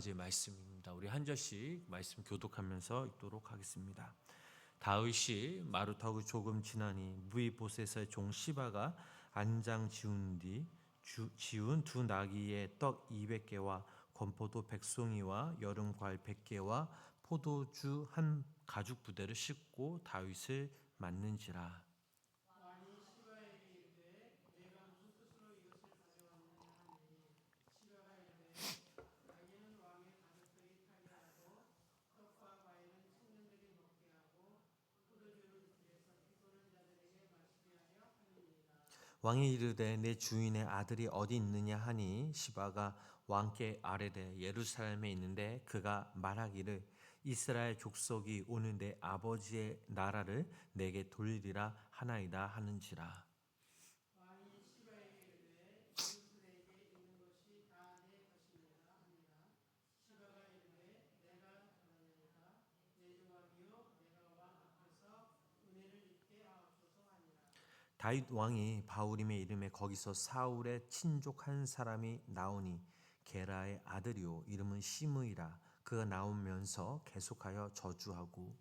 가지의 말씀입니다. 우리 한 절씩 말씀 교독하면서 읽도록 하겠습니다. 다윗이 마루타고 조금 지나니 무이보셋의 종 시바가 안장 지운 두 나귀의 떡 200개와 건포도 100송이와 여름과일 100개와 포도주 한 가죽 부대를 싣고 다윗을 맞는지라. 왕이 이르되 내 주인의 아들이 어디 있느냐 하니 시바가 왕께 아뢰되 예루살렘에 있는데 그가 말하기를 이스라엘 족속이 오늘 내 아버지의 나라를 내게 돌리리라 하나이다 하는지라. 다윗 왕이 바후림의 이름에 거기서 사울의 친족 한 사람이 나오니 게라의 아들이요 이름은 시므이라. 그가 나오면서 계속하여 저주하고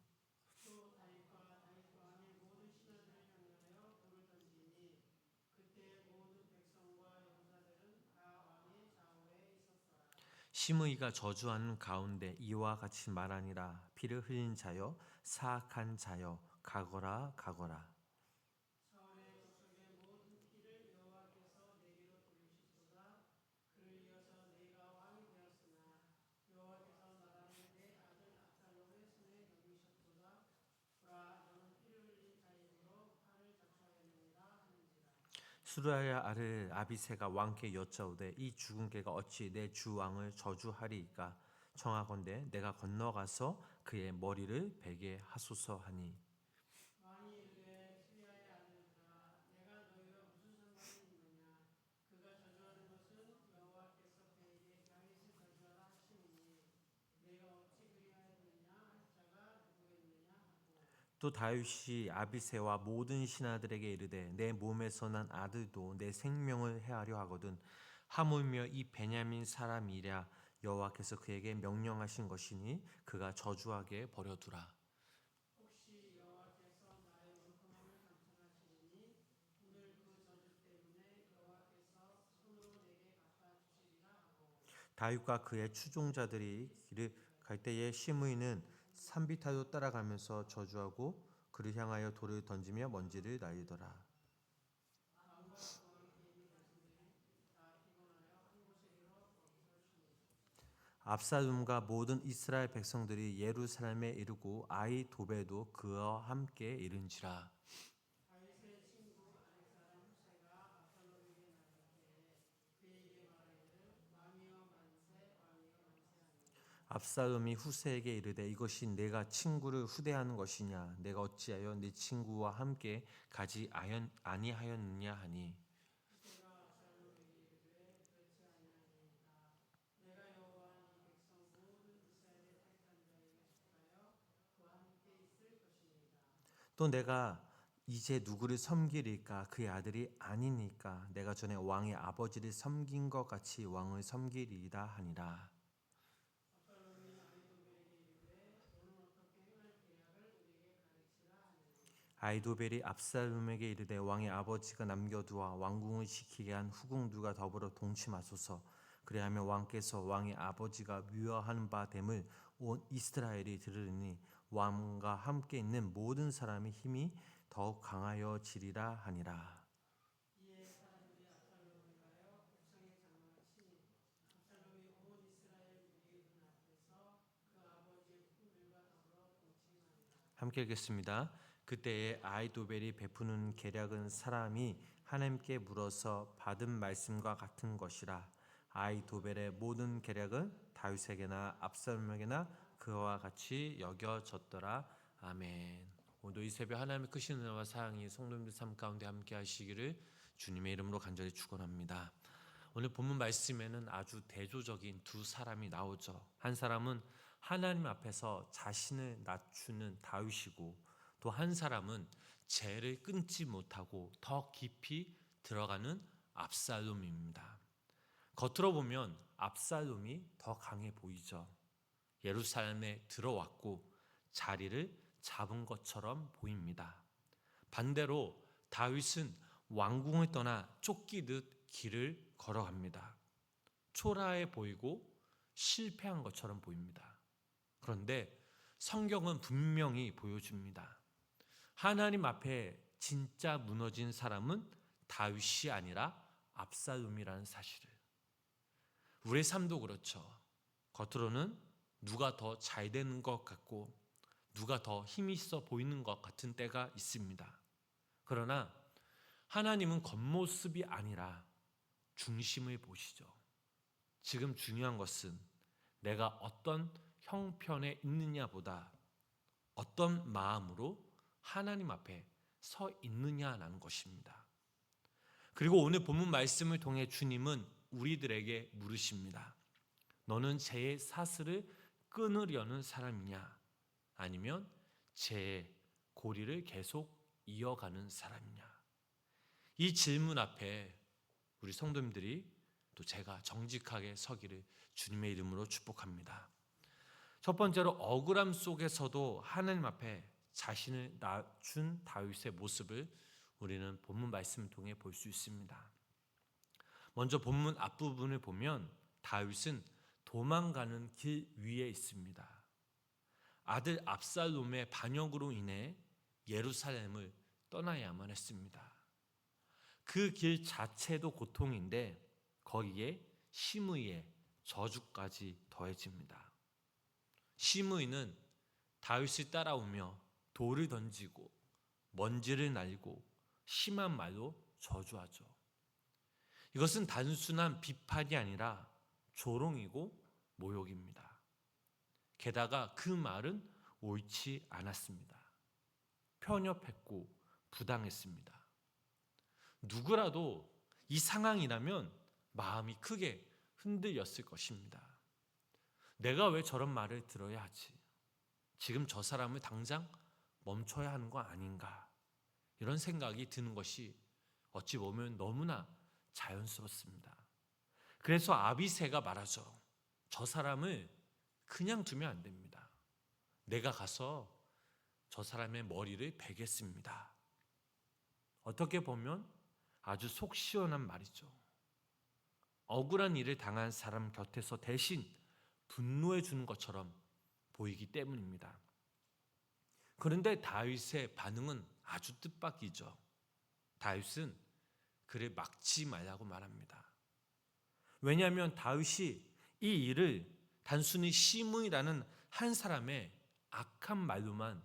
시므이가 저주하는 가운데 이와 같이 말하니라. 피를 흘린 자여 사악한 자여 가거라 가거라. 수라야 아를 아비새가 왕께 여짜오되 이 죽은 개가 어찌 내 주 왕을 저주하리이까 청하건대 내가 건너가서 그의 머리를 베게 하소서 하니 또 다윗이 아비새와 모든 신하들에게 이르되 내 몸에서 난 아들도 내 생명을 해하려 하거든 하물며 이 베냐민 사람이랴 여호와께서 그에게 명령하신 것이니 그가 저주하게 버려두라. 다윗과 그의 추종자들이 길을 갈 때에 시므이는 산비탈로 따라가면서 저주하고 그를 향하여 돌을 던지며 먼지를 날리더라. 압살롬과 모든 이스라엘 백성들이 예루살렘에 이르고 아히도베도 그와 함께 이른지라. 압살롬이 후세에게 이르되 이것이 내가 친구를 후대하는 것이냐 내가 어찌하여 네 친구와 함께 가지 아니하였느냐 하니 또 내가 이제 누구를 섬기리까 그의 아들이 아니니까 내가 전에 왕의 아버지를 섬긴 것 같이 왕을 섬기리이다 하니라. 아히도벨이 압살롬에게 이르되 왕의 아버지가 남겨두어 왕궁을 지키게 한 후궁들과 더불어 동침하소서. 그리하면 왕께서 왕의 아버지가 위허하는 바 됨을 온 이스라엘이 들으니 왕과 함께 있는 모든 사람의 힘이 더욱 강하여지리라 하니라. 함께 읽겠습니다. 그때에 아히도벨이 베푸는 계략은 사람이 하나님께 물어서 받은 말씀과 같은 것이라. 아히도벨의 모든 계략은 다윗에게나 압살롬에게나 그와 같이 여겨졌더라. 아멘. 오늘도 이 새벽 하나님의 크신 은혜와 사랑이 성도님들 삶 가운데 함께 하시기를 주님의 이름으로 간절히 축원합니다. 오늘 본문 말씀에는 아주 대조적인 두 사람이 나오죠. 한 사람은 하나님 앞에서 자신을 낮추는 다윗이고 또 한 사람은 죄를 끊지 못하고 더 깊이 들어가는 압살롬입니다. 겉으로 보면 압살롬이 더 강해 보이죠. 예루살렘에 들어왔고 자리를 잡은 것처럼 보입니다. 반대로 다윗은 왕궁을 떠나 쫓기듯 길을 걸어갑니다. 초라해 보이고 실패한 것처럼 보입니다. 그런데 성경은 분명히 보여줍니다. 하나님 앞에 진짜 무너진 사람은 다윗이 아니라 압살롬이라는 사실을. 우리의 삶도 그렇죠. 겉으로는 누가 더 잘 되는 것 같고 누가 더 힘이 있어 보이는 것 같은 때가 있습니다. 그러나 하나님은 겉모습이 아니라 중심을 보시죠. 지금 중요한 것은 내가 어떤 형편에 있느냐보다 어떤 마음으로 하나님 앞에 서 있느냐라는 것입니다. 그리고 오늘 본문 말씀을 통해 주님은 우리들에게 물으십니다. 너는 제 사슬을 끊으려는 사람이냐? 아니면 제 고리를 계속 이어가는 사람이냐? 이 질문 앞에 우리 성도님들이 또 제가 정직하게 서기를 주님의 이름으로 축복합니다. 첫 번째로 억울함 속에서도 하나님 앞에 자신을 낮춘 다윗의 모습을 우리는 본문 말씀을 통해 볼 수 있습니다. 먼저 본문 앞부분을 보면 다윗은 도망가는 길 위에 있습니다. 아들 압살롬의 반역으로 인해 예루살렘을 떠나야만 했습니다. 그 길 자체도 고통인데 거기에 시므이의 저주까지 더해집니다. 시므이는 다윗을 따라오며 돌을 던지고 먼지를 날고 심한 말로 저주하죠. 이것은 단순한 비판이 아니라 조롱이고 모욕입니다. 게다가 그 말은 옳지 않았습니다. 편협했고 부당했습니다. 누구라도 이 상황이라면 마음이 크게 흔들렸을 것입니다. 내가 왜 저런 말을 들어야 하지? 지금 저 사람을 당장 멈춰야 하는 거 아닌가? 이런 생각이 드는 것이 어찌 보면 너무나 자연스럽습니다. 그래서 아비새가 말하죠. 저 사람을 그냥 두면 안 됩니다. 내가 가서 저 사람의 머리를 베겠습니다. 어떻게 보면 아주 속 시원한 말이죠. 억울한 일을 당한 사람 곁에서 대신 분노해 주는 것처럼 보이기 때문입니다. 그런데 다윗의 반응은 아주 뜻밖이죠. 다윗은 그를 막지 말라고 말합니다. 왜냐하면 다윗이 이 일을 단순히 시므이라는 한 사람의 악한 말로만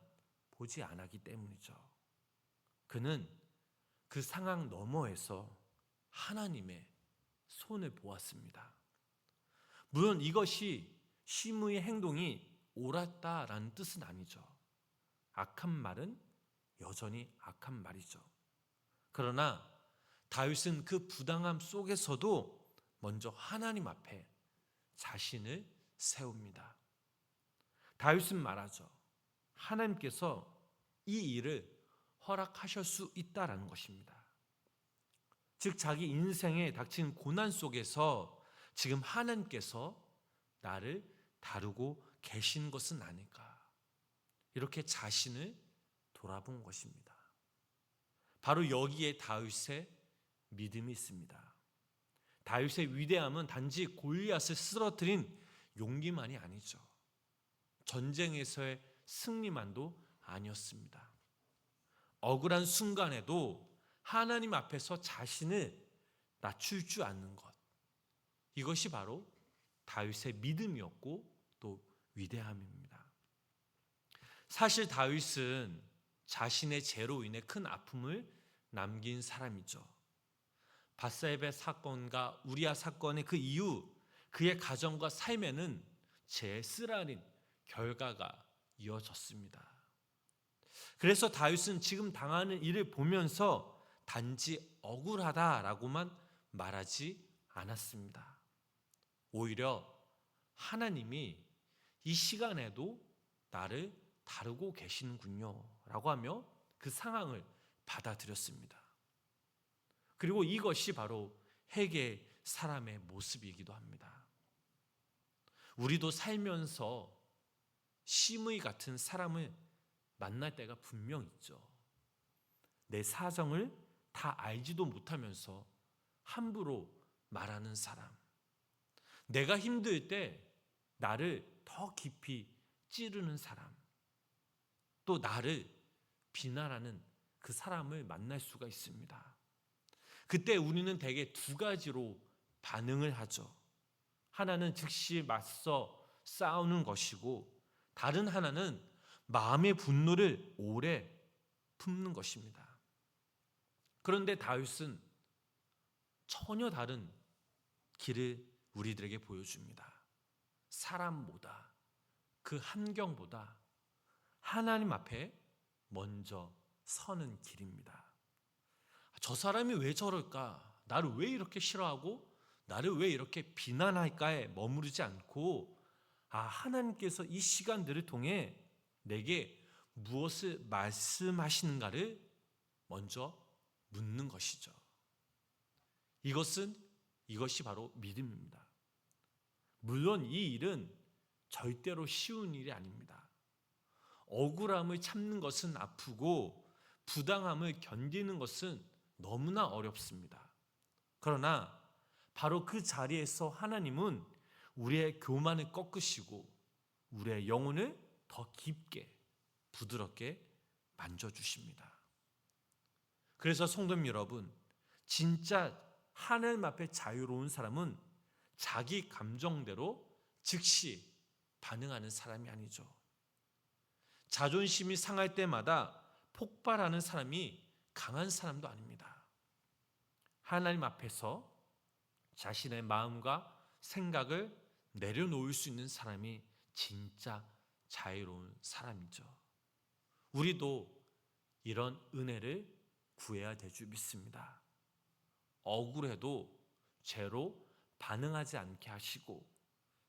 보지 않았기 때문이죠. 그는 그 상황 너머에서 하나님의 손을 보았습니다. 물론 이것이 시므이의 행동이 옳았다라는 뜻은 아니죠. 악한 말은 여전히 악한 말이죠. 그러나 다윗은 그 부당함 속에서도 먼저 하나님 앞에 자신을 세웁니다. 다윗은 말하죠. 하나님께서 이 일을 허락하실 수 있다라는 것입니다. 즉 자기 인생에 닥친 고난 속에서 지금 하나님께서 나를 다루고 계신 것은 아닐까, 이렇게 자신을 돌아본 것입니다. 바로 여기에 다윗의 믿음이 있습니다. 다윗의 위대함은 단지 골리앗을 쓰러뜨린 용기만이 아니죠. 전쟁에서의 승리만도 아니었습니다. 억울한 순간에도 하나님 앞에서 자신을 낮출 줄 아는 것, 이것이 바로 다윗의 믿음이었고 또 위대함입니다. 사실 다윗은 자신의 죄로 인해 큰 아픔을 남긴 사람이죠. 밧세바 사건과 우리아 사건의 그 이후 그의 가정과 삶에는 죄의 쓰라린 결과가 이어졌습니다. 그래서 다윗은 지금 당하는 일을 보면서 단지 억울하다라고만 말하지 않았습니다. 오히려 하나님이 이 시간에도 나를 다루고 계시는군요 라고 하며 그 상황을 받아들였습니다. 그리고 이것이 바로 회개의 사람의 모습이기도 합니다. 우리도 살면서 심의 같은 사람을 만날 때가 분명 있죠. 내 사정을 다 알지도 못하면서 함부로 말하는 사람, 내가 힘들 때 나를 더 깊이 찌르는 사람, 또 나를 비난하는 그 사람을 만날 수가 있습니다. 그때 우리는 대개 두 가지로 반응을 하죠. 하나는 즉시 맞서 싸우는 것이고, 다른 하나는 마음의 분노를 오래 품는 것입니다. 그런데 다윗은 전혀 다른 길을 우리들에게 보여줍니다. 사람보다, 그 환경보다 하나님 앞에 먼저 서는 길입니다. 저 사람이 왜 저럴까? 나를 왜 이렇게 싫어하고 나를 왜 이렇게 비난할까에 머무르지 않고, 하나님께서 이 시간들을 통해 내게 무엇을 말씀하시는가를 먼저 묻는 것이죠. 이것이 바로 믿음입니다. 물론 이 일은 절대로 쉬운 일이 아닙니다. 억울함을 참는 것은 아프고 부당함을 견디는 것은 너무나 어렵습니다. 그러나 바로 그 자리에서 하나님은 우리의 교만을 꺾으시고 우리의 영혼을 더 깊게 부드럽게 만져주십니다. 그래서 성도님 여러분, 진짜 하나님 앞에 자유로운 사람은 자기 감정대로 즉시 반응하는 사람이 아니죠. 자존심이 상할 때마다 폭발하는 사람이 강한 사람도 아닙니다. 하나님 앞에서 자신의 마음과 생각을 내려놓을 수 있는 사람이 진짜 자유로운 사람이죠. 우리도 이런 은혜를 구해야 될 줄 믿습니다. 억울해도 죄로 반응하지 않게 하시고,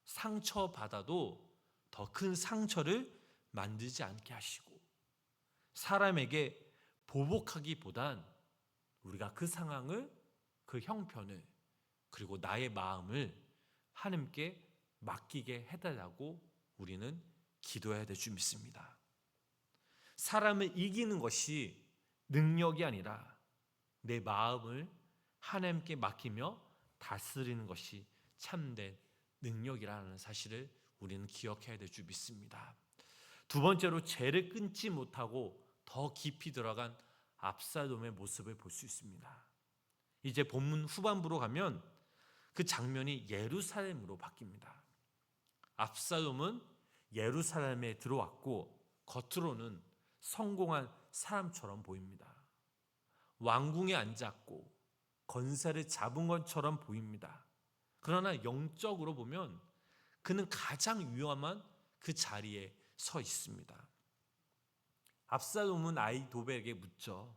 상처받아도 더 큰 상처를 만들지 않게 하시고, 사람에게 보복하기보단 우리가 그 상황을, 그 형편을, 그리고 나의 마음을 하나님께 맡기게 해달라고 우리는 기도해야 될 줄 믿습니다. 사람을 이기는 것이 능력이 아니라 내 마음을 하나님께 맡기며 다스리는 것이 참된 능력이라는 사실을 우리는 기억해야 될 줄 믿습니다. 두 번째로, 죄를 끊지 못하고 더 깊이 들어간 압살롬의 모습을 볼 수 있습니다. 이제 본문 후반부로 가면 그 장면이 예루살렘으로 바뀝니다. 압살롬은 예루살렘에 들어왔고 겉으로는 성공한 사람처럼 보입니다. 왕궁에 앉았고 권세를 잡은 것처럼 보입니다. 그러나 영적으로 보면 그는 가장 위험한 그 자리에 서 있습니다. 압살롬은 아히도벨에게 묻죠.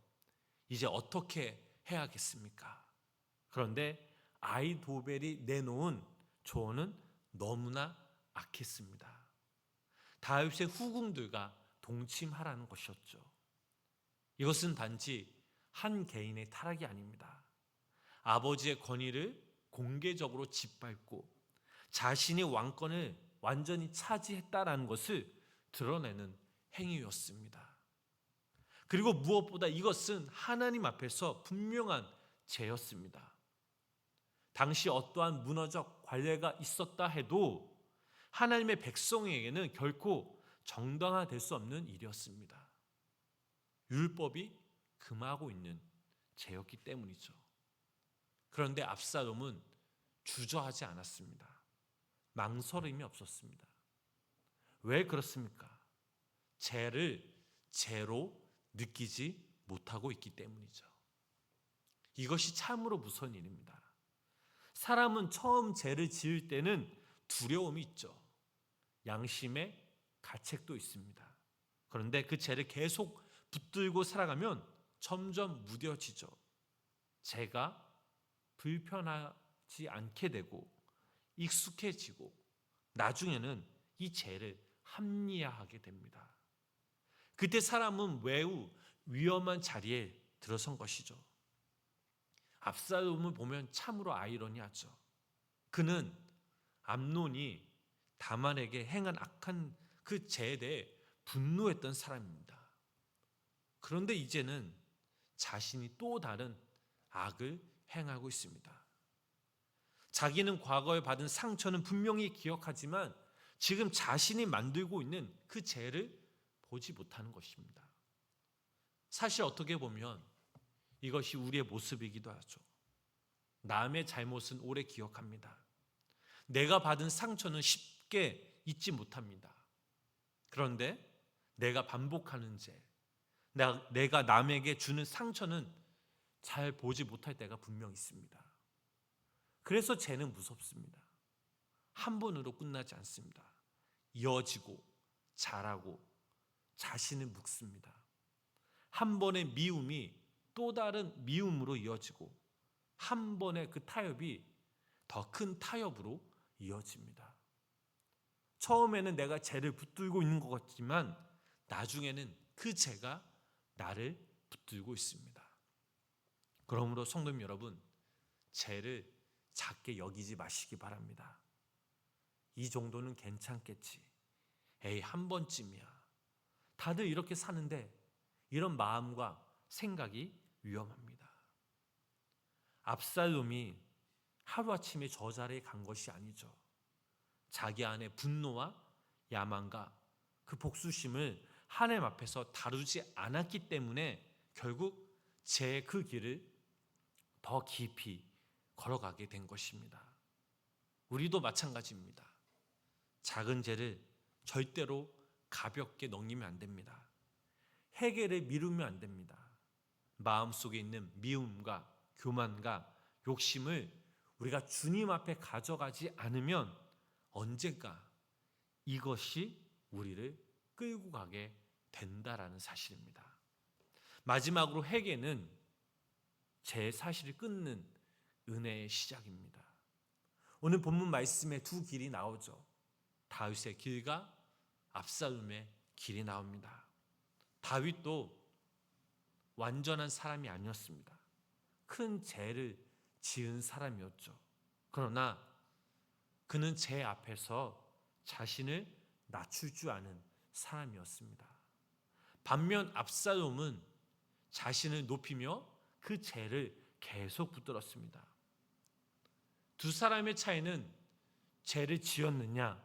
이제 어떻게 해야겠습니까? 그런데 아히도벨이 내놓은 조언은 너무나 악했습니다. 다윗의 후궁들과 동침하라는 것이었죠. 이것은 단지 한 개인의 타락이 아닙니다. 아버지의 권위를 공개적으로 짓밟고 자신이 왕권을 완전히 차지했다라는 것을 드러내는 행위였습니다. 그리고 무엇보다 이것은 하나님 앞에서 분명한 죄였습니다. 당시 어떠한 문화적 관례가 있었다 해도 하나님의 백성에게는 결코 정당화될 수 없는 일이었습니다. 율법이 금하고 있는 죄였기 때문이죠. 그런데 압살롬은 주저하지 않았습니다. 망설임이 없었습니다. 왜 그렇습니까? 죄를 죄로 느끼지 못하고 있기 때문이죠. 이것이 참으로 무서운 일입니다. 사람은 처음 죄를 지을 때는 두려움이 있죠. 양심의 가책도 있습니다. 그런데 그 죄를 계속 붙들고 살아가면 점점 무뎌지죠. 죄가 불편하지 않게 되고 익숙해지고 나중에는 이 죄를 합리화하게 됩니다. 그때 사람은 매우 위험한 자리에 들어선 것이죠. 압살롬을 보면 참으로 아이러니하죠. 그는 암논이 다말에게 행한 악한 그 죄에 대해 분노했던 사람입니다. 그런데 이제는 자신이 또 다른 악을 행하고 있습니다. 자기는 과거에 받은 상처는 분명히 기억하지만 지금 자신이 만들고 있는 그 죄를 보지 못하는 것입니다. 사실 어떻게 보면 이것이 우리의 모습이기도 하죠. 남의 잘못은 오래 기억합니다. 내가 받은 상처는 쉽게 잊지 못합니다. 그런데 내가 반복하는 죄, 내가 남에게 주는 상처는 잘 보지 못할 때가 분명 있습니다. 그래서 죄는 무섭습니다. 한 번으로 끝나지 않습니다. 이어지고 자라고 자신을 묵습니다. 한 번의 미움이 또 다른 미움으로 이어지고 한 번의 그 타협이 더 큰 타협으로 이어집니다. 처음에는 내가 죄를 붙들고 있는 것 같지만 나중에는 그 죄가 나를 붙들고 있습니다. 그러므로 성도님 여러분, 죄를 작게 여기지 마시기 바랍니다. 이 정도는 괜찮겠지. 에이, 한 번쯤이야. 다들 이렇게 사는데 이런 마음과 생각이 위험합니다. 압살롬이 하루아침에 저 자리에 간 것이 아니죠. 자기 안에 분노와 야망과 그 복수심을 하나님 앞에서 다루지 않았기 때문에 결국 제 그 길을 더 깊이 걸어가게 된 것입니다. 우리도 마찬가지입니다. 작은 죄를 절대로 가볍게 넘기면 안 됩니다. 해결을 미루면 안 됩니다. 마음속에 있는 미움과 교만과 욕심을 우리가 주님 앞에 가져가지 않으면 언젠가 이것이 우리를 끌고 가게 된다라는 사실입니다. 마지막으로 회개는 제 사실을 끊는 은혜의 시작입니다. 오늘 본문 말씀에 두 길이 나오죠. 다윗의 길과 압살롬의 길이 나옵니다. 다윗도 완전한 사람이 아니었습니다. 큰 죄를 지은 사람이었죠. 그러나 그는 죄 앞에서 자신을 낮출 줄 아는 사람이었습니다. 반면 압살롬은 자신을 높이며 그 죄를 계속 붙들었습니다. 두 사람의 차이는 죄를 지었느냐,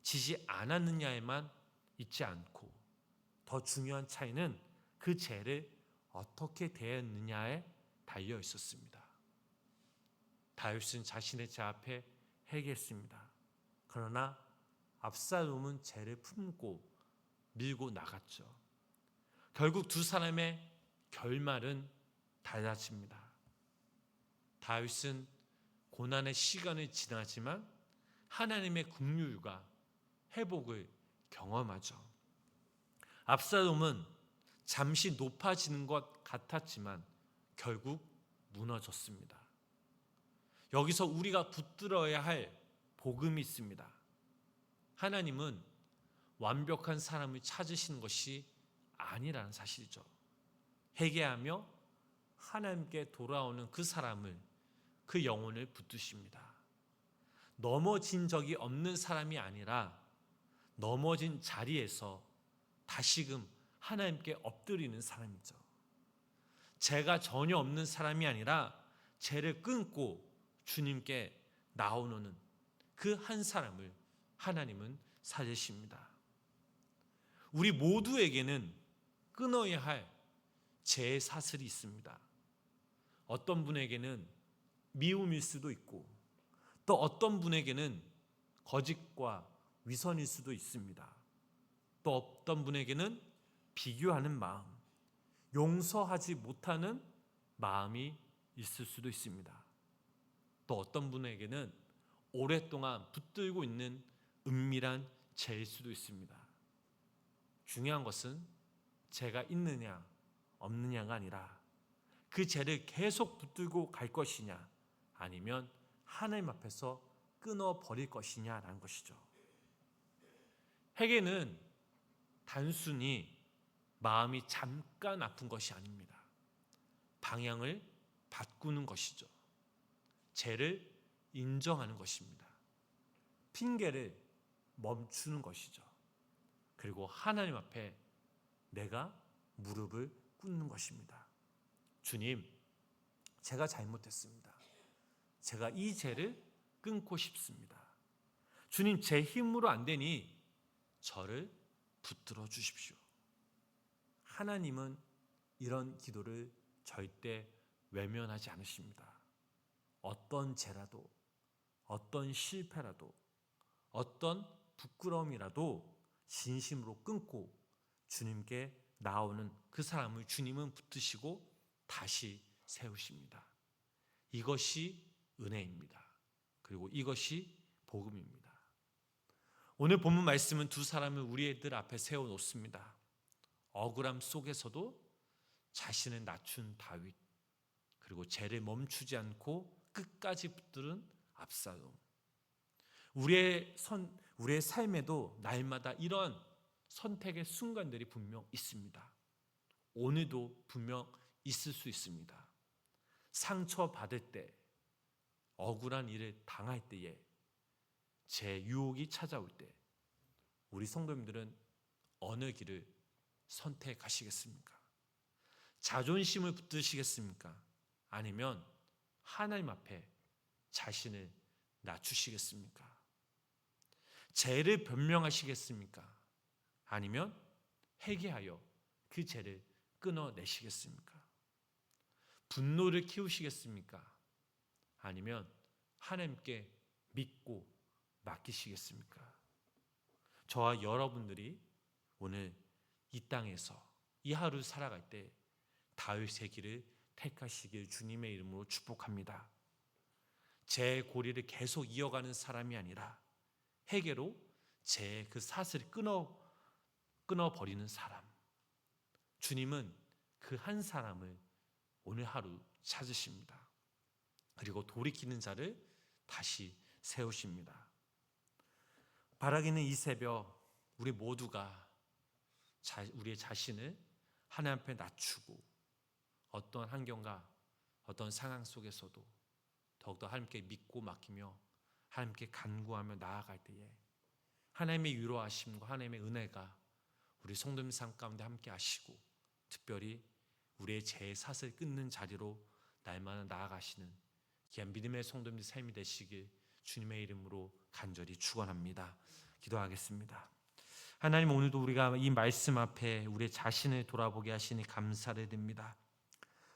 지지 않았느냐에만 있지 않고 더 중요한 차이는 그 죄를 어떻게 대했느냐에 달려 있었습니다. 다윗은 자신의 죄 앞에 회개했습니다. 그러나 압살롬은 죄를 품고 밀고 나갔죠. 결국 두 사람의 결말은 달라집니다. 다윗은 고난의 시간이 지나지만 하나님의 긍휼과 회복을 경험하죠. 압살롬은 잠시 높아지는 것 같았지만 결국 무너졌습니다. 여기서 우리가 붙들어야 할 복음이 있습니다. 하나님은 완벽한 사람을 찾으시는 것이 아니라는 사실이죠. 회개하며 하나님께 돌아오는 그 사람을, 그 영혼을 붙드십니다. 넘어진 적이 없는 사람이 아니라 넘어진 자리에서 다시금 하나님께 엎드리는 사람이죠. 죄가 전혀 없는 사람이 아니라 죄를 끊고 주님께 나오는 그 한 사람을 하나님은 찾으십니다. 우리 모두에게는 끊어야 할 죄의 사슬이 있습니다. 어떤 분에게는 미움일 수도 있고 또 어떤 분에게는 거짓과 위선일 수도 있습니다. 또 어떤 분에게는 비교하는 마음, 용서하지 못하는 마음이 있을 수도 있습니다. 또 어떤 분에게는 오랫동안 붙들고 있는 은밀한 죄일 수도 있습니다. 중요한 것은 죄가 있느냐 없느냐가 아니라 그 죄를 계속 붙들고 갈 것이냐 아니면 하나님 앞에서 끊어버릴 것이냐라는 것이죠. 회개는 단순히 마음이 잠깐 아픈 것이 아닙니다. 방향을 바꾸는 것이죠. 죄를 인정하는 것입니다. 핑계를 멈추는 것이죠. 그리고 하나님 앞에 내가 무릎을 꿇는 것입니다. 주님, 제가 잘못했습니다. 제가 이 죄를 끊고 싶습니다. 주님, 제 힘으로 안 되니 저를 붙들어 주십시오. 하나님은 이런 기도를 절대 외면하지 않으십니다. 어떤 죄라도, 어떤 실패라도, 어떤 부끄러움이라도 진심으로 끊고 주님께 나오는 그 사람을 주님은 붙드시고 다시 세우십니다. 이것이 은혜입니다. 그리고 이것이 복음입니다. 오늘 본문 말씀은 두 사람을 우리들 앞에 세워놓습니다. 억울함 속에서도 자신을 낮춘 다윗, 그리고 죄를 멈추지 않고 끝까지 붙드는 압살롬. 우리의 삶에도 날마다 이런 선택의 순간들이 분명 있습니다. 오늘도 분명 있을 수 있습니다. 상처받을 때, 억울한 일을 당할 때에, 제 유혹이 찾아올 때 우리 성도님들은 어느 길을 선택하시겠습니까? 자존심을 붙드시겠습니까? 아니면 하나님 앞에 자신을 낮추시겠습니까? 죄를 변명하시겠습니까? 아니면 회개하여 그 죄를 끊어내시겠습니까? 분노를 키우시겠습니까? 아니면 하나님께 믿고 맡기시겠습니까? 저와 여러분들이 오늘 이 땅에서 이 하루 살아갈 때 다윗의 길을 택하시길 주님의 이름으로 축복합니다. 제 고리를 계속 이어가는 사람이 아니라 회개로 제 그 사슬을 끊어버리는 사람. 주님은 그 한 사람을 오늘 하루 찾으십니다. 그리고 돌이키는 자를 다시 세우십니다. 바라기는 이 새벽 우리 모두가 우리의 자신을 하나님 앞에 낮추고 어떤 환경과 어떤 상황 속에서도 더욱더 하나님께 믿고 맡기며 하나님께 간구하며 나아갈 때에 하나님의 위로하심과 하나님의 은혜가 우리 성도님 삶 가운데 함께 하시고 특별히 우리의 죄의 사슬 끊는 자리로 날마다 나아가시는 귀한 믿음의 성도님들 삶이 되시길 주님의 이름으로 간절히 축원합니다. 기도하겠습니다. 하나님, 오늘도 우리가 이 말씀 앞에 우리의 자신을 돌아보게 하시니 감사를 드립니다.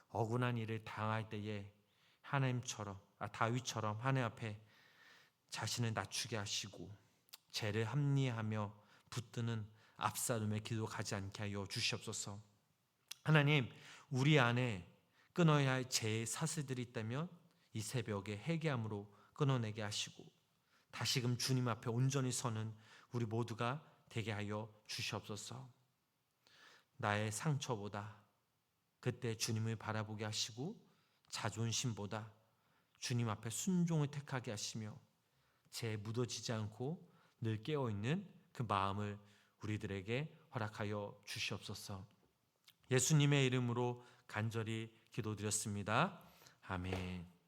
억울한 일을 당할 때에 다윗처럼 하나님 앞에 자신을 낮추게 하시고 죄를 합리하며 붙드는 압살롬의 길로 가지 않게 하여 주시옵소서. 하나님, 우리 안에 끊어야 할 죄의 사슬들이 있다면 이 새벽에 회개함으로 끊어내게 하시고 다시금 주님 앞에 온전히 서는 우리 모두가 되게 하여 주시옵소서. 나의 상처보다 그때 주님을 바라보게 하시고 자존심보다 주님 앞에 순종을 택하게 하시며 죄에 묻어지지 않고 늘 깨어있는 그 마음을 우리들에게 허락하여 주시옵소서. 예수님의 이름으로 간절히 기도드렸습니다. 아멘.